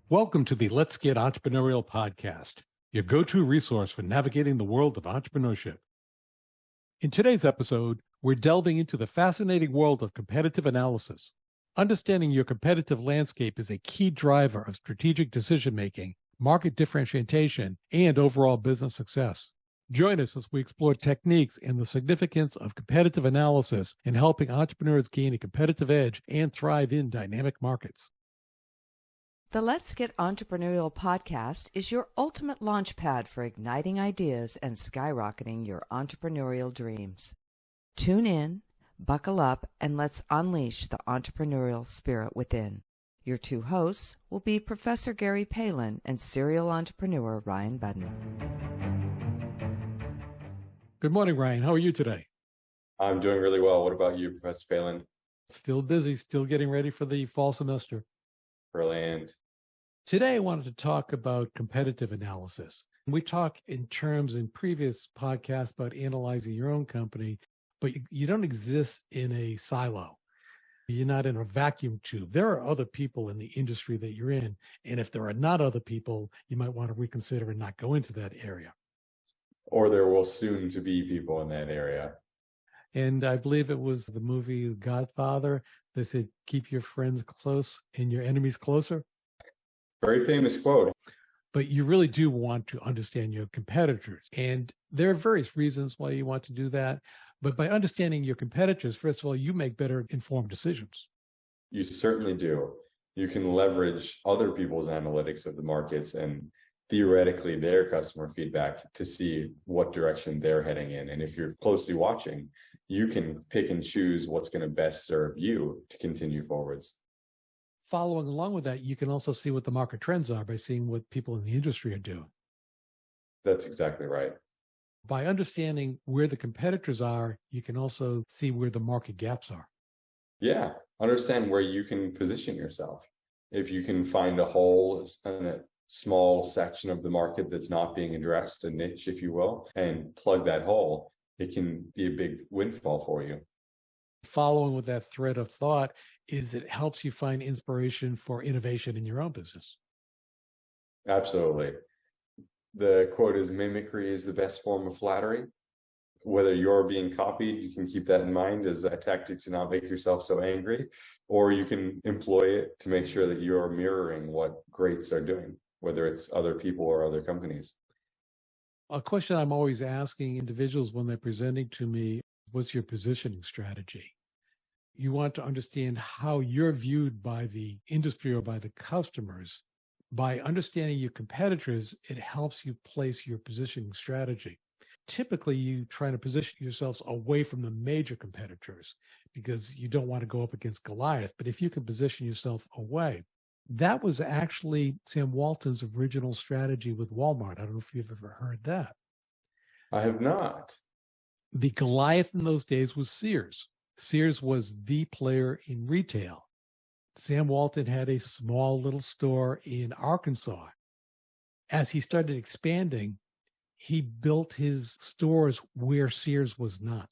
Welcome to the Let's Get Entrepreneurial podcast, your go-to resource for navigating the world of entrepreneurship. In today's episode, we're delving into the fascinating world of competitive analysis. Understanding your competitive landscape is a key driver of strategic decision-making, market differentiation, and overall business success. Join us as we explore techniques and the significance of competitive analysis in helping entrepreneurs gain a competitive edge and thrive in dynamic markets. The Let's Get Entrepreneurial podcast is your ultimate launchpad for igniting ideas and skyrocketing your entrepreneurial dreams. Tune in, buckle up, and let's unleash the entrepreneurial spirit within. Your two hosts will be Professor Gary Palin and serial entrepreneur Ryan Budden. Good morning, Ryan. How are you today? I'm doing really well. What about you, Professor Palin? Still busy, still getting ready for the fall semester. Brilliant. Today, I wanted to talk about competitive analysis. We talk in terms in previous podcasts about analyzing your own company, but you don't exist in a silo. You're not in a vacuum tube. There are other people in the industry that you're in. And if there are not other people, you might want to reconsider and not go into that area. Or there will soon to be people in that area. And I believe it was the movie Godfather. They said, keep your friends close and your enemies closer. Very famous quote. But you really do want to understand your competitors. And there are various reasons why you want to do that. But by understanding your competitors, first of all, you make better informed decisions. You certainly do. You can leverage other people's analytics of the markets and theoretically their customer feedback to see what direction they're heading in. And if you're closely watching, you can pick and choose what's going to best serve you to continue forwards. Following along with that, you can also see what the market trends are by seeing what people in the industry are doing. That's exactly right. By understanding where the competitors are, you can also see where the market gaps are. Yeah, understand where you can position yourself. If you can find a hole in a small section of the market that's not being addressed, a niche, if you will, and plug that hole, it can be a big windfall for you. Following with that thread of thought is it helps you find inspiration for innovation in your own business. Absolutely. The quote is, mimicry is the best form of flattery. Whether you're being copied, you can keep that in mind as a tactic to not make yourself so angry, or you can employ it to make sure that you're mirroring what greats are doing, whether it's other people or other companies. A question I'm always asking individuals when they're presenting to me, what's your positioning strategy? You want to understand how you're viewed by the industry or by the customers. By understanding your competitors, it helps you place your positioning strategy. Typically, you try to position yourselves away from the major competitors because you don't want to go up against Goliath. But if you can position yourself away, that was actually Sam Walton's original strategy with Walmart. I don't know if you've ever heard that. I have not. The Goliath in those days was Sears. Sears was the player in retail. Sam Walton had a small little store in Arkansas. As he started expanding, he built his stores where Sears was not.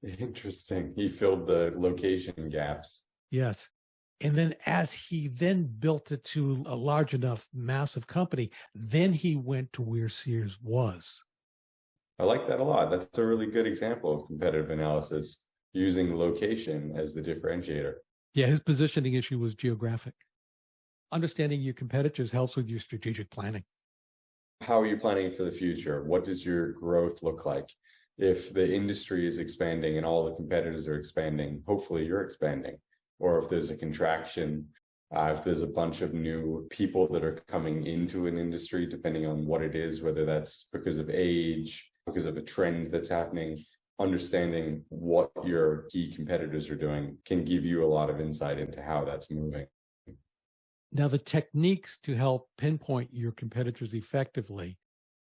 Interesting. He filled the location gaps. Yes. And then as he then built it to a large enough, massive company, then he went to where Sears was. I like that a lot. That's a really good example of competitive analysis, using location as the differentiator. Yeah, his positioning issue was geographic. Understanding your competitors helps with your strategic planning. How are you planning for the future? What does your growth look like? If the industry is expanding and all the competitors are expanding, hopefully you're expanding. Or if there's a contraction, if there's a bunch of new people that are coming into an industry, depending on what it is, whether that's because of age, because of a trend that's happening, understanding what your key competitors are doing can give you a lot of insight into how that's moving. Now, the techniques to help pinpoint your competitors effectively,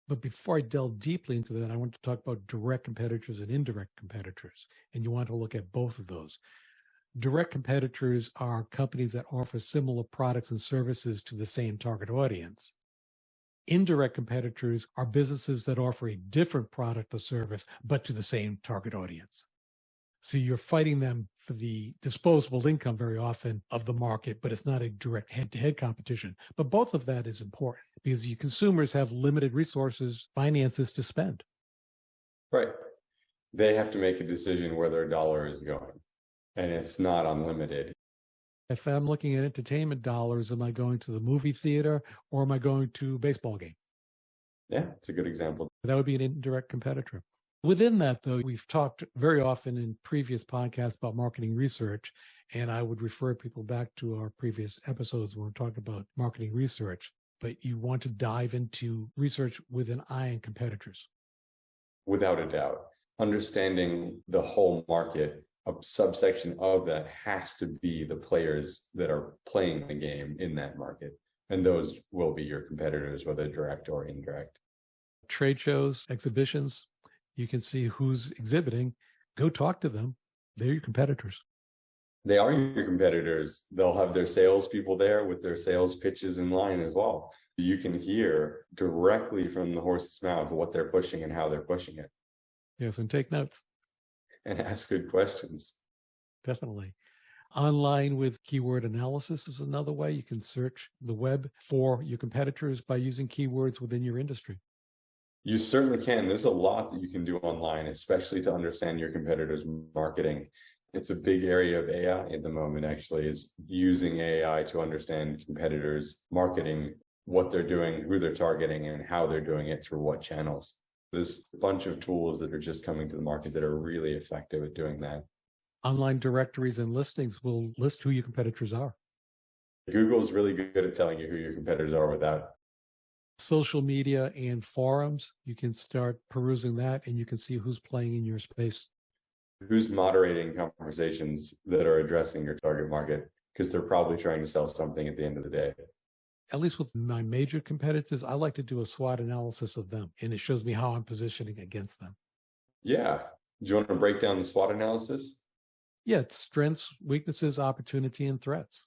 but before I delve deeply into that, I want to talk about direct competitors and indirect competitors, and you want to look at both of those. Direct competitors are companies that offer similar products and services to the same target audience. Indirect competitors are businesses that offer a different product or service, but to the same target audience. So you're fighting them for the disposable income very often of the market, but it's not a direct head-to-head competition. But both of that is important because you consumers have limited resources, finances to spend. Right. They have to make a decision where their dollar is going, and it's not unlimited. If I'm looking at entertainment dollars, am I going to the movie theater or am I going to a baseball game? Yeah, it's a good example. That would be an indirect competitor. Within that, though, we've talked very often in previous podcasts about marketing research, and I would refer people back to our previous episodes where we're talking about marketing research, but you want to dive into research with an eye on competitors. Without a doubt. Understanding the whole market, a subsection of that has to be the players that are playing the game in that market. And those will be your competitors, whether direct or indirect. Trade shows, exhibitions, you can see who's exhibiting. Go talk to them. They're your competitors. They are your competitors. They'll have their salespeople there with their sales pitches in line as well. You can hear directly from the horse's mouth what they're pushing and how they're pushing it. Yes, and take notes. And ask good questions. Definitely. Online with keyword analysis is another way. You can search the web for your competitors by using keywords within your industry. You certainly can. There's a lot that you can do online, especially to understand your competitors' marketing. It's a big area of AI at the moment, actually, is using AI to understand competitors' marketing, what they're doing, who they're targeting, and how they're doing it through what channels. There's a bunch of tools that are just coming to the market that are really effective at doing that. Online directories and listings will list who your competitors are. Google's really good at telling you who your competitors are without. Social media and forums, you can start perusing that and you can see who's playing in your space. Who's moderating conversations that are addressing your target market, because they're probably trying to sell something at the end of the day. At least with my major competitors, I like to do a SWOT analysis of them, and it shows me how I'm positioning against them. Yeah. Do you want to break down the SWOT analysis? Yeah, it's strengths, weaknesses, opportunity, and threats.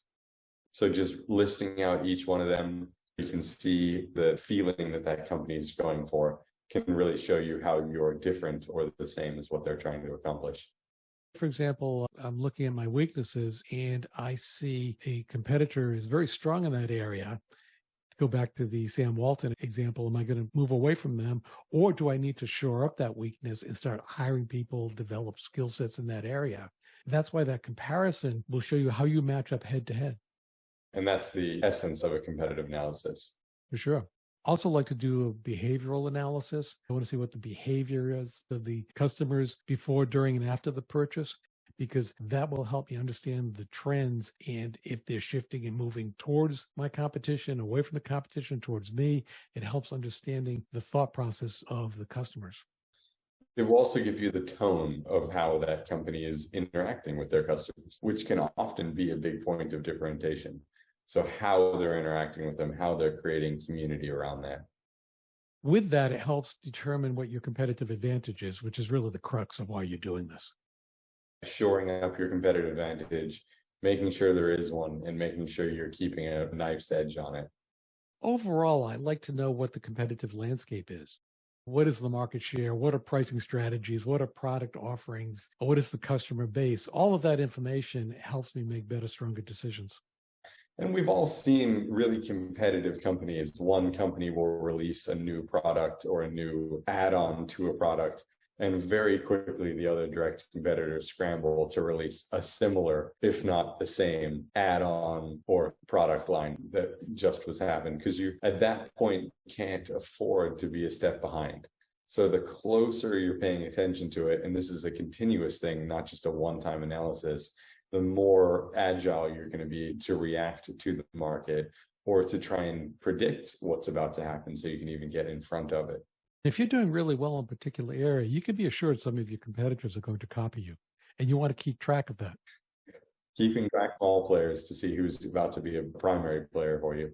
So just listing out each one of them, you can see the feeling that that company is going for can really show you how you're different or the same as what they're trying to accomplish. For example, I'm looking at my weaknesses and I see a competitor is very strong in that area. To go back to the Sam Walton example, am I going to move away from them, or do I need to shore up that weakness and start hiring people, develop skill sets in that area? That's why that comparison will show you how you match up head to head. And that's the essence of a competitive analysis. For sure. Also like to do a behavioral analysis. I want to see what the behavior is of the customers before, during, and after the purchase, because that will help me understand the trends and if they're shifting and moving towards my competition, away from the competition, towards me. It helps understanding the thought process of the customers. It will also give you the tone of how that company is interacting with their customers, which can often be a big point of differentiation. So how they're interacting with them, how they're creating community around that. With that, it helps determine what your competitive advantage is, which is really the crux of why you're doing this. Shoring up your competitive advantage, making sure there is one, and making sure you're keeping a knife's edge on it. Overall, I'd like to know what the competitive landscape is. What is the market share? What are pricing strategies? What are product offerings? What is the customer base? All of that information helps me make better, stronger decisions. And we've all seen really competitive companies. One company will release a new product or a new add-on to a product, and very quickly the other direct competitors scramble to release a similar, if not the same, add-on or product line that just was happened, because you at that point can't afford to be a step behind. So the closer you're paying attention to it, and this is a continuous thing, not just a one-time analysis, the more agile you're going to be to react to the market or to try and predict what's about to happen so you can even get in front of it. If you're doing really well in a particular area, you can be assured some of your competitors are going to copy you, and you want to keep track of that. Keeping track of all players to see who's about to be a primary player for you.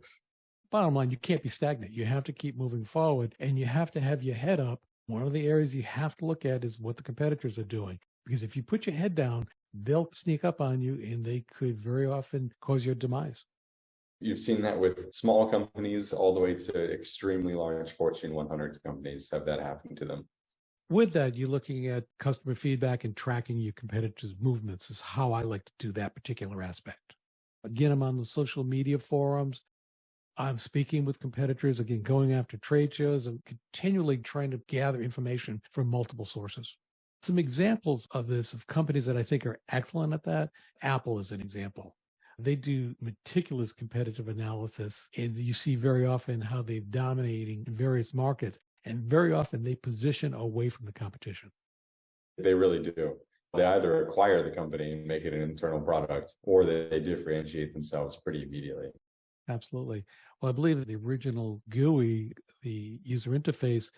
Bottom line, you can't be stagnant. You have to keep moving forward, and you have to have your head up. One of the areas you have to look at is what the competitors are doing, because if you put your head down, they'll sneak up on you and they could very often cause your demise. You've seen that with small companies all the way to extremely large Fortune 100 companies have that happen to them. With that, you're looking at customer feedback and tracking your competitors' movements is how I like to do that particular aspect. Again, I'm on the social media forums. I'm speaking with competitors, again, going after trade shows and continually trying to gather information from multiple sources. Some examples of this, of companies that I think are excellent at that, Apple is an example. They do meticulous competitive analysis, and you see very often how they're dominating in various markets, and very often they position away from the competition. They really do. They either acquire the company and make it an internal product, or they differentiate themselves pretty immediately. Absolutely. Well, I believe that the original GUI, the user interface,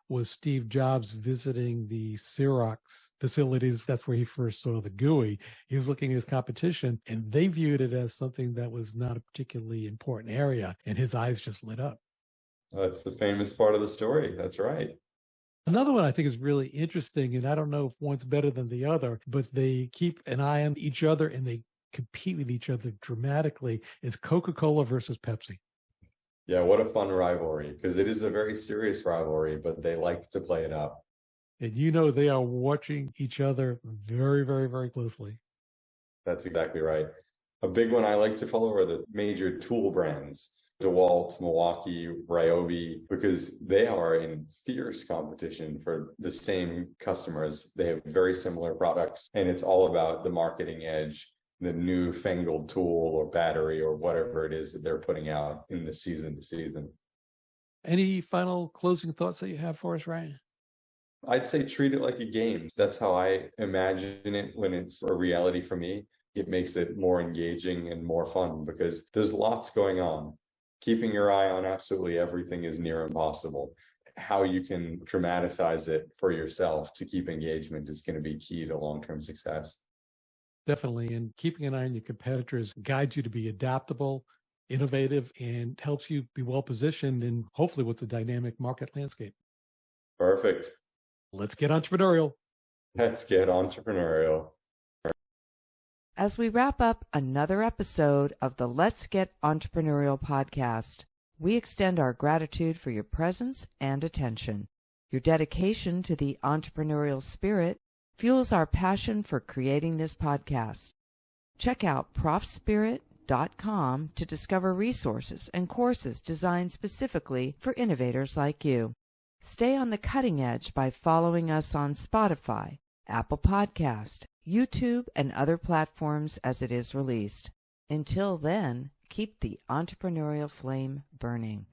was Steve Jobs visiting the Xerox facilities. That's where he first saw the GUI. He was looking at his competition, and they viewed it as something that was not a particularly important area, and his eyes just lit up. That's the famous part of the story. That's right. Another one I think is really interesting, and I don't know if one's better than the other, but they keep an eye on each other and they compete with each other dramatically, is Coca-Cola versus Pepsi. Yeah, what a fun rivalry, because it is a very serious rivalry, but they like to play it up. And they are watching each other very, very, very closely. That's exactly right. A big one I like to follow are the major tool brands, DeWalt, Milwaukee, Ryobi, because they are in fierce competition for the same customers. They have very similar products, and it's all about the marketing edge, the newfangled tool or battery or whatever it is that they're putting out in the season to season. Any final closing thoughts that you have for us, Ryan? I'd say treat it like a game. That's how I imagine it when it's a reality for me. It makes it more engaging and more fun because there's lots going on. Keeping your eye on absolutely everything is near impossible. How you can dramatize it for yourself to keep engagement is going to be key to long-term success. Definitely. And keeping an eye on your competitors guides you to be adaptable, innovative, and helps you be well positioned in hopefully what's a dynamic market landscape. Perfect. Let's get entrepreneurial. Let's get entrepreneurial. As we wrap up another episode of the Let's Get Entrepreneurial podcast, we extend our gratitude for your presence and attention. Your dedication to the entrepreneurial spirit fuels our passion for creating this podcast. Check out ProfSpirit.com to discover resources and courses designed specifically for innovators like you. Stay on the cutting edge by following us on Spotify, Apple Podcast, YouTube, and other platforms as it is released. Until then, keep the entrepreneurial flame burning.